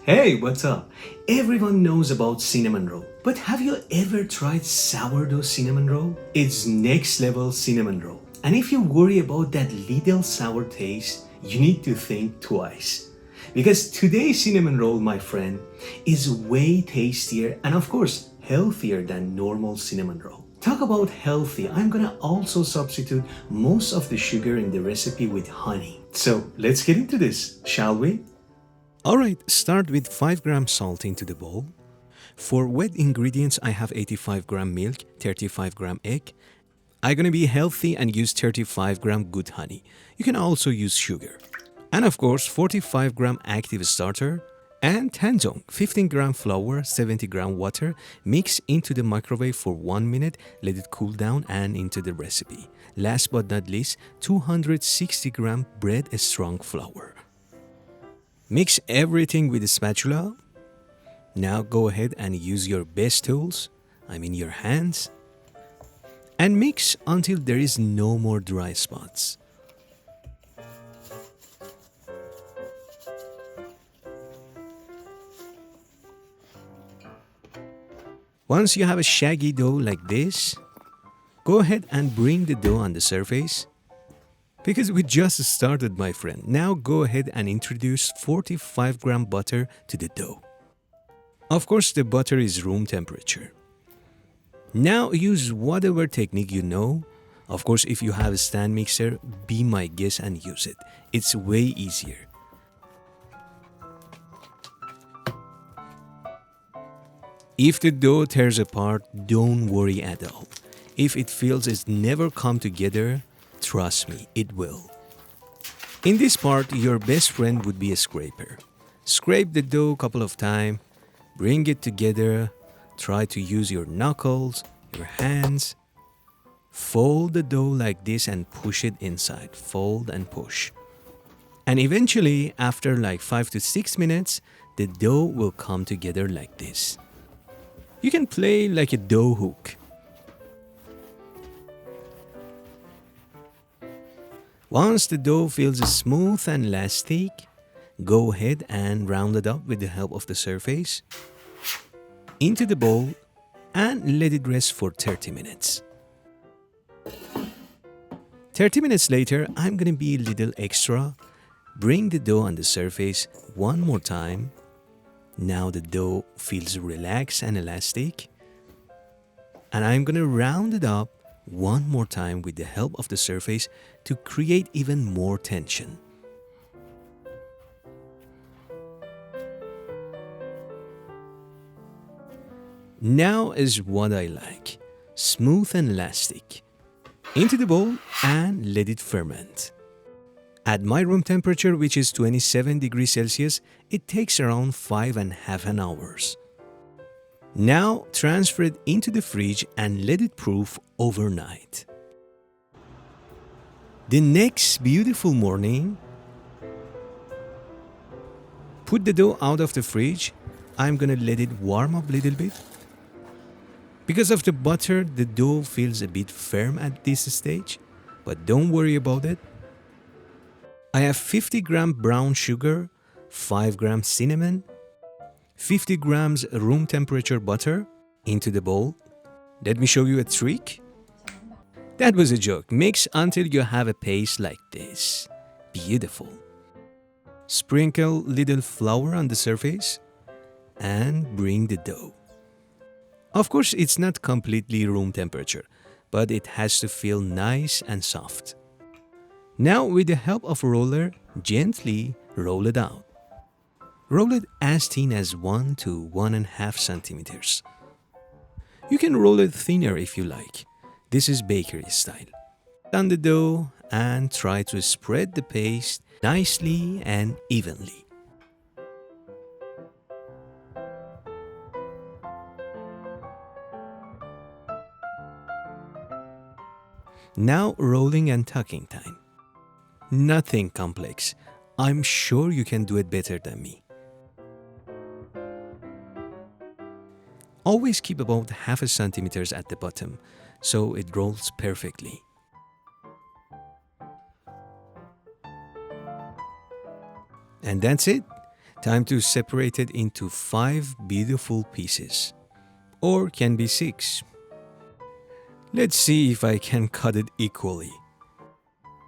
Hey, what's up? Everyone knows about cinnamon roll, but have you ever tried sourdough cinnamon roll? It's next level cinnamon roll. And if you worry about that little sour taste, you need to think twice. Because today's cinnamon roll, my friend, is way tastier and of course healthier than normal cinnamon roll. Talk about healthy, I'm gonna also substitute most of the sugar in the recipe with honey. So let's get into this, shall we? Alright, start with 5 gram salt into the bowl. For wet ingredients, I have 85 gram milk, 35 gram egg. I'm gonna be healthy and use 35 gram good honey. You can also use sugar. And of course, 45 gram active starter and Tanzhong, 15 gram flour, 70 gram water. Mix into the microwave for 1 minute, let it cool down and into the recipe. Last but not least, 260 gram bread strong flour. Mix everything with a spatula. Now go ahead and use your best tools, your hands, and mix until there is no more dry spots. Once you have a shaggy dough like this, go ahead and bring the dough on the surface. Because we just started, my friend. Now go ahead and introduce 45 gram butter to the dough. Of course, the butter is room temperature. Now use whatever technique you know. Of course, if you have a stand mixer, be my guest and use it. It's way easier. If the dough tears apart, don't worry at all. If it feels it's never come together, trust me, it will. In this part, your best friend would be a scraper. Scrape the dough a couple of times, bring it together, try to use your knuckles, your hands. Fold the dough like this and push it inside. Fold and push. And eventually, after like 5 to 6 minutes, the dough will come together like this. You can play like a dough hook. Once the dough feels smooth and elastic, go ahead and round it up with the help of the surface into the bowl and let it rest for 30 minutes. 30 minutes later, I'm gonna be a little extra. Bring the dough on the surface one more time. Now the dough feels relaxed and elastic. And I'm gonna round it up one more time with the help of the surface to create even more tension. Now is what I like. Smooth and elastic. Into the bowl and let it ferment. At my room temperature, which is 27 degrees Celsius, it takes around 5.5 hours. Now transfer it into the fridge and let it proof overnight. The next beautiful morning, put the dough out of the fridge. I'm gonna let it warm up a little bit. Because of the butter, the dough feels a bit firm at this stage, but don't worry about it. I have 50 gram brown sugar, 5 gram cinnamon, 50 grams room temperature butter into the bowl. Let me show you a trick. That was a joke. Mix until you have a paste like this. Beautiful. Sprinkle little flour on the surface and bring the dough. Of course, it's not completely room temperature, but it has to feel nice and soft. Now, with the help of a roller, gently roll it out. Roll it as thin as 1 to 1.5 centimeters. You can roll it thinner if you like. This is bakery style. On the dough and try to spread the paste nicely and evenly. Now rolling and tucking time. Nothing complex. I'm sure you can do it better than me. Always keep about 0.5 centimeters at the bottom so it rolls perfectly. And that's it. Time to separate it into 5 beautiful pieces. Or can be 6. Let's see if I can cut it equally.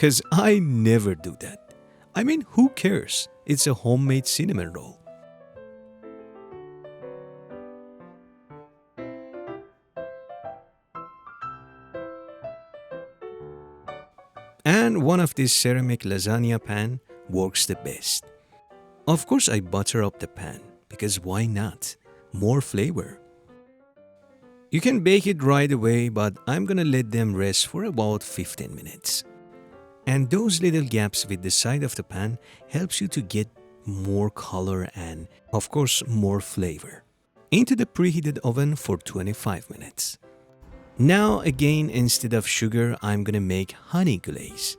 Cause I never do that. I mean, who cares? It's a homemade cinnamon roll. And one of these ceramic lasagna pan works the best. Of course, I butter up the pan because why not? More flavor. You can bake it right away, but I'm gonna let them rest for about 15 minutes. And those little gaps with the side of the pan helps you to get more color and, of course, more flavor. Into the preheated oven for 25 minutes. Now again, instead of sugar, I'm gonna make honey glaze.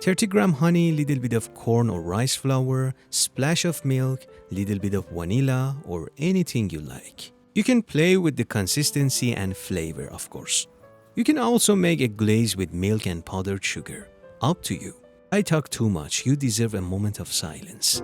30-gram honey, little bit of corn or rice flour, splash of milk, little bit of vanilla or anything you like. You can play with the consistency and flavor, of course. You can also make a glaze with milk and powdered sugar. Up to you. I talk too much. You deserve a moment of silence.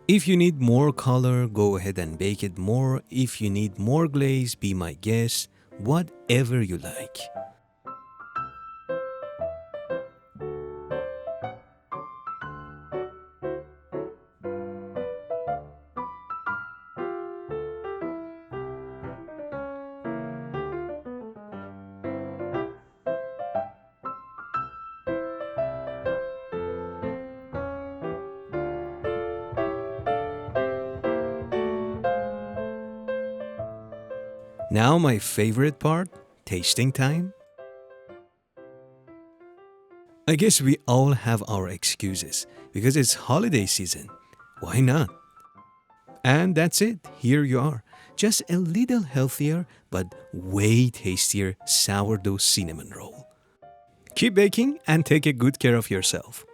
If you need more color, go ahead and bake it more. If you need more glaze, be my guest. Whatever you like. Now my favorite part, tasting time. I guess we all have our excuses because it's holiday season. Why not? And that's it. Here you are. Just a little healthier but way tastier sourdough cinnamon roll. Keep baking and take a good care of yourself.